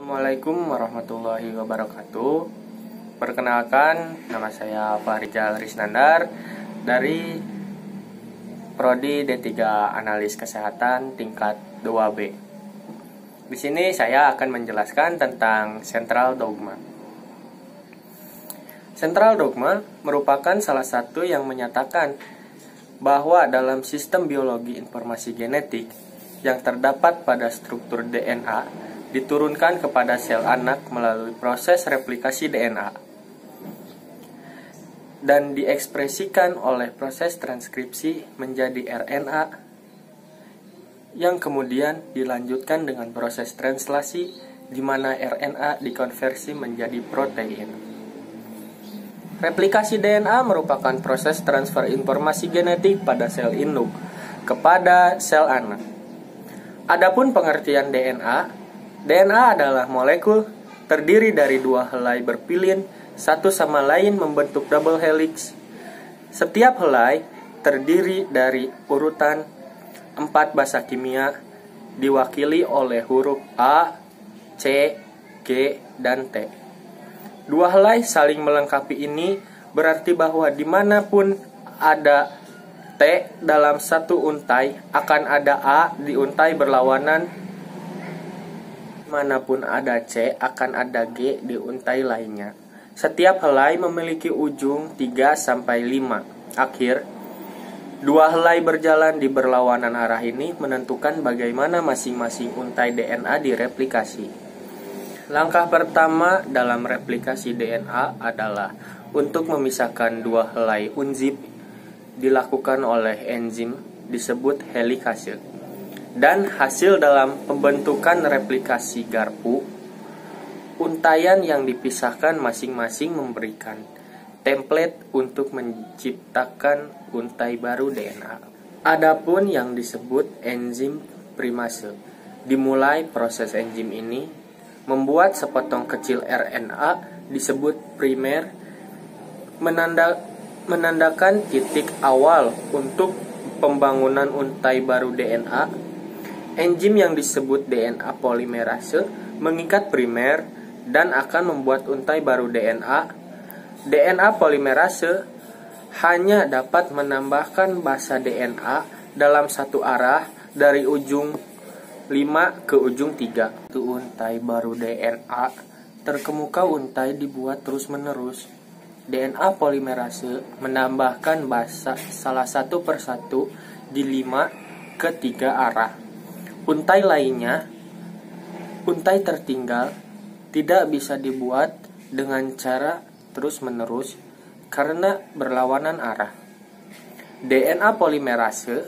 Assalamualaikum warahmatullahi wabarakatuh. Perkenalkan, nama saya Fahrijal Risnandar dari Prodi D3 Analis Kesehatan tingkat 2B. Di sini saya akan menjelaskan tentang Central Dogma. Central Dogma merupakan salah satu yang menyatakan bahwa dalam sistem biologi informasi genetik yang terdapat pada struktur DNA diturunkan kepada sel anak melalui proses replikasi DNA dan diekspresikan oleh proses transkripsi menjadi RNA yang kemudian dilanjutkan dengan proses translasi di mana RNA dikonversi menjadi protein. Replikasi DNA merupakan proses transfer informasi genetik pada sel induk kepada sel anak. Adapun pengertian DNA adalah molekul terdiri dari dua helai berpilin satu sama lain membentuk double helix. Setiap helai terdiri dari urutan 4 basa kimia diwakili oleh huruf A, C, G, dan T. Dua helai saling melengkapi ini berarti bahwa dimanapun ada T dalam satu untai akan ada A di untai berlawanan, manapun ada C akan ada G di untai lainnya. Setiap helai memiliki ujung 3-5 akhir. Dua helai berjalan di berlawanan arah ini menentukan bagaimana masing-masing untai DNA direplikasi. Langkah pertama dalam replikasi DNA adalah untuk memisahkan dua helai unzip dilakukan oleh enzim disebut helikase. Dan hasil dalam pembentukan replikasi garpu, untaian yang dipisahkan masing-masing memberikan template untuk menciptakan untai baru DNA. Adapun yang disebut enzim primase, dimulai proses enzim ini membuat sepotong kecil RNA disebut primer, menandakan titik awal untuk pembangunan untai baru DNA. Enzim yang disebut DNA polimerase mengikat primer dan akan membuat untai baru DNA. DNA polimerase hanya dapat menambahkan basa DNA dalam satu arah dari ujung 5 ke ujung 3. Untuk untai baru DNA terkemuka untai dibuat terus-menerus. DNA polimerase menambahkan basa salah satu persatu di 5 ke 3 arah. Untai lainnya, untai tertinggal, tidak bisa dibuat dengan cara terus-menerus karena berlawanan arah. DNA polimerase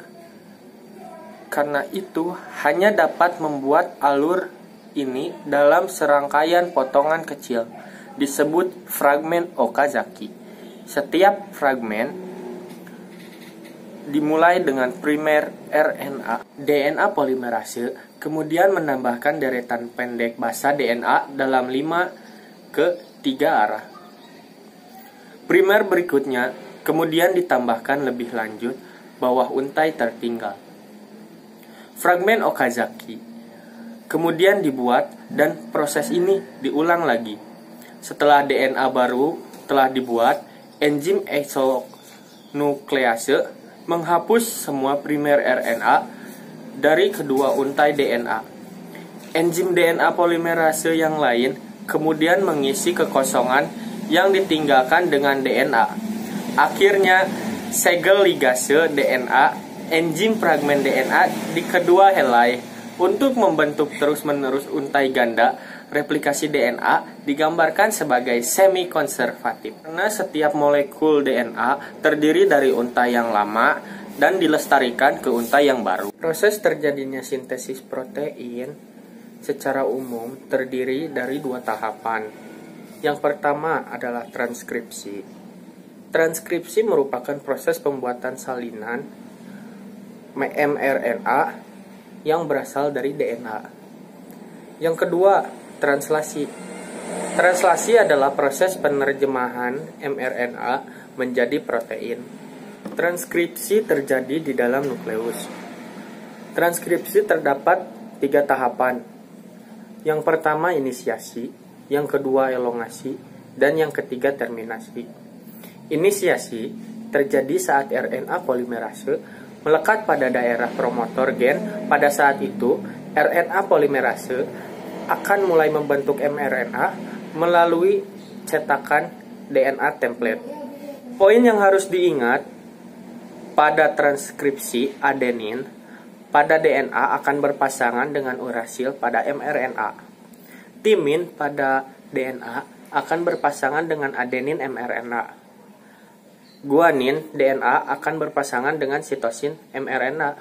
karena itu hanya dapat membuat alur ini dalam serangkaian potongan kecil, disebut fragmen Okazaki. Setiap fragmen dimulai dengan primer RNA. DNA polimerase kemudian menambahkan deretan pendek basa DNA dalam 5 ke 3 arah. Primer berikutnya kemudian ditambahkan lebih lanjut bawah untai tertinggal. Fragmen Okazaki kemudian dibuat dan proses ini diulang lagi. Setelah DNA baru telah dibuat, enzim eksonuclease menghapus semua primer RNA dari kedua untai DNA. Enzim DNA polimerase yang lain kemudian mengisi kekosongan yang ditinggalkan dengan DNA. Akhirnya, segel ligase DNA, enzim fragmen DNA di kedua helai untuk membentuk terus-menerus untai ganda. Replikasi DNA digambarkan sebagai semi-konservatif karena setiap molekul DNA terdiri dari untai yang lama dan dilestarikan ke untai yang baru. Proses terjadinya sintesis protein secara umum terdiri dari dua tahapan. Yang pertama adalah transkripsi. Transkripsi merupakan proses pembuatan salinan mRNA yang berasal dari DNA. Yang kedua, translasi. Translasi adalah proses penerjemahan mRNA menjadi protein. Transkripsi terjadi di dalam nukleus. Transkripsi terdapat 3 tahapan. Yang pertama inisiasi, yang kedua elongasi, dan yang ketiga terminasi. Inisiasi terjadi saat RNA polimerase melekat pada daerah promotor gen. Pada saat itu, RNA polimerase akan mulai membentuk mRNA melalui cetakan DNA template. Poin yang harus diingat, pada transkripsi adenin pada DNA akan berpasangan dengan urasil pada mRNA. Timin pada DNA akan berpasangan dengan adenin mRNA. Guanin DNA akan berpasangan dengan sitosin mRNA.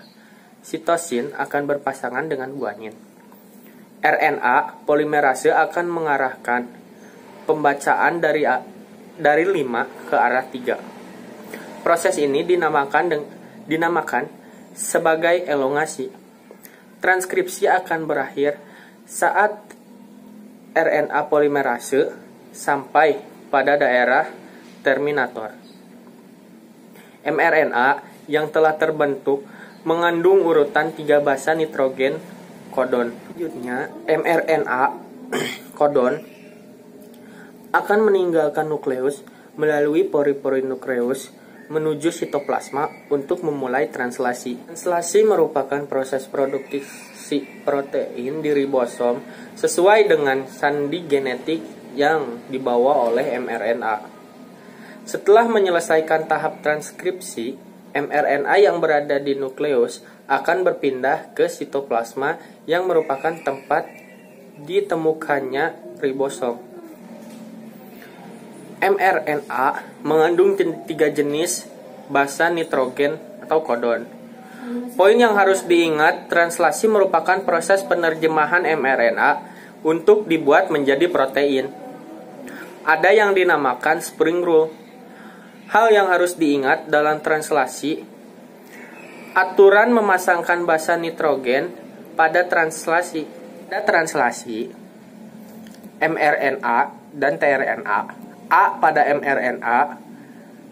Sitosin akan berpasangan dengan guanin. RNA polimerase akan mengarahkan pembacaan dari 5 ke arah 3. Proses ini dinamakan sebagai elongasi. Transkripsi akan berakhir saat RNA polimerase sampai pada daerah terminator. mRNA yang telah terbentuk mengandung urutan 3 basa nitrogen kodon. Selanjutnya, mRNA kodon akan meninggalkan nukleus melalui pori-pori nukleus menuju sitoplasma untuk memulai translasi. Translasi merupakan proses produksi protein di ribosom sesuai dengan sandi genetik yang dibawa oleh mRNA. Setelah menyelesaikan tahap transkripsi, mRNA yang berada di nukleus akan berpindah ke sitoplasma yang merupakan tempat ditemukannya ribosom. mRNA mengandung 3 jenis basa nitrogen atau kodon. Poin yang harus diingat, translasi merupakan proses penerjemahan mRNA untuk dibuat menjadi protein. Ada yang dinamakan spring rule. Hal yang harus diingat dalam translasi, aturan memasangkan basa nitrogen pada translasi. Pada translasi mRNA dan tRNA, A pada mRNA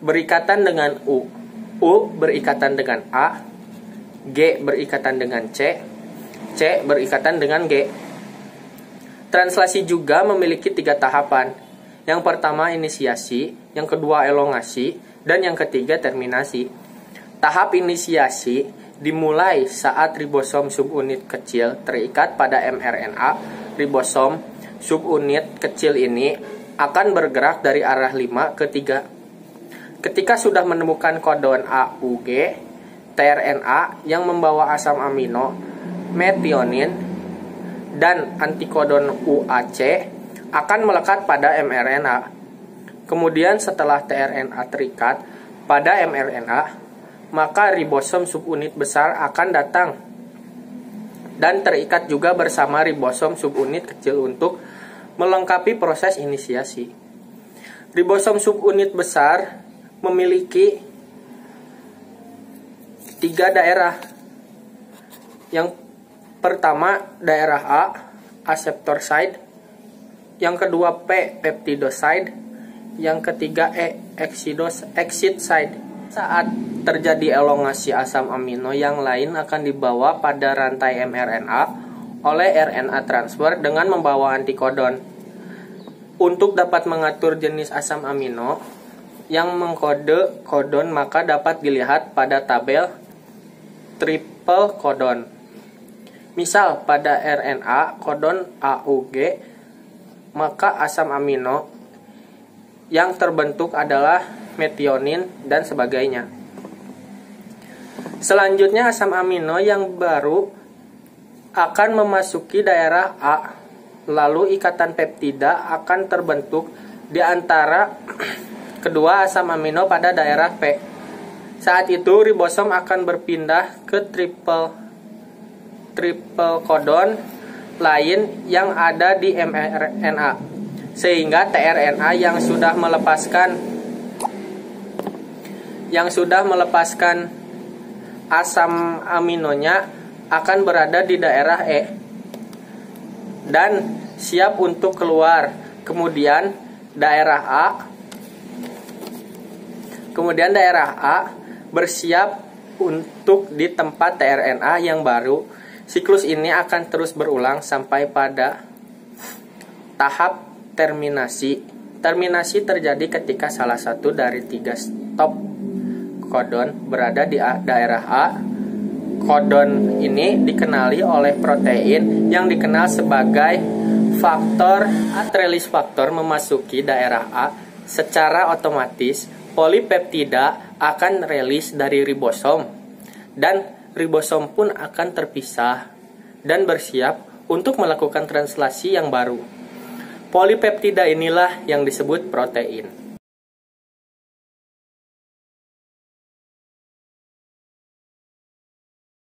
berikatan dengan U berikatan dengan A, G berikatan dengan C berikatan dengan G. Translasi juga memiliki 3 tahapan. Yang pertama inisiasi, yang kedua elongasi, dan yang ketiga terminasi. Tahap inisiasi dimulai saat ribosom subunit kecil terikat pada mRNA. Ribosom subunit kecil ini akan bergerak dari arah 5 ke 3. Ketika sudah menemukan kodon AUG, tRNA yang membawa asam amino, metionin, dan antikodon UAC akan melekat pada mRNA. Kemudian setelah tRNA terikat pada mRNA, maka ribosom subunit besar akan datang dan terikat juga bersama ribosom subunit kecil untuk melengkapi proses inisiasi. Ribosom subunit besar memiliki 3 daerah. Yang pertama daerah A, acceptor side. Yang kedua P, peptidoside. Yang ketiga E, exit side. Saat terjadi elongasi asam amino, yang lain akan dibawa pada rantai mRNA oleh RNA transfer dengan membawa antikodon. Untuk dapat mengatur jenis asam amino yang mengkode kodon, maka dapat dilihat pada tabel triple kodon. Misal pada RNA kodon AUG, maka asam amino yang terbentuk adalah metionin dan sebagainya. Selanjutnya asam amino yang baru akan memasuki daerah A, lalu ikatan peptida akan terbentuk di antara kedua asam amino pada daerah P. Saat itu ribosom akan berpindah ke triple kodon lain yang ada di mRNA, sehingga tRNA yang sudah melepaskan asam aminonya akan berada di daerah E dan siap untuk keluar. Kemudian daerah A bersiap untuk di tempat tRNA yang baru. Siklus ini akan terus berulang sampai pada Tahap terminasi. Terminasi terjadi ketika salah satu dari 3 stop kodon berada di daerah A. Kodon ini dikenali oleh protein yang dikenal sebagai faktor release faktor memasuki daerah A. Secara otomatis polipeptida akan rilis dari ribosom dan ribosom pun akan terpisah dan bersiap untuk melakukan translasi yang baru. Polipeptida inilah yang disebut protein.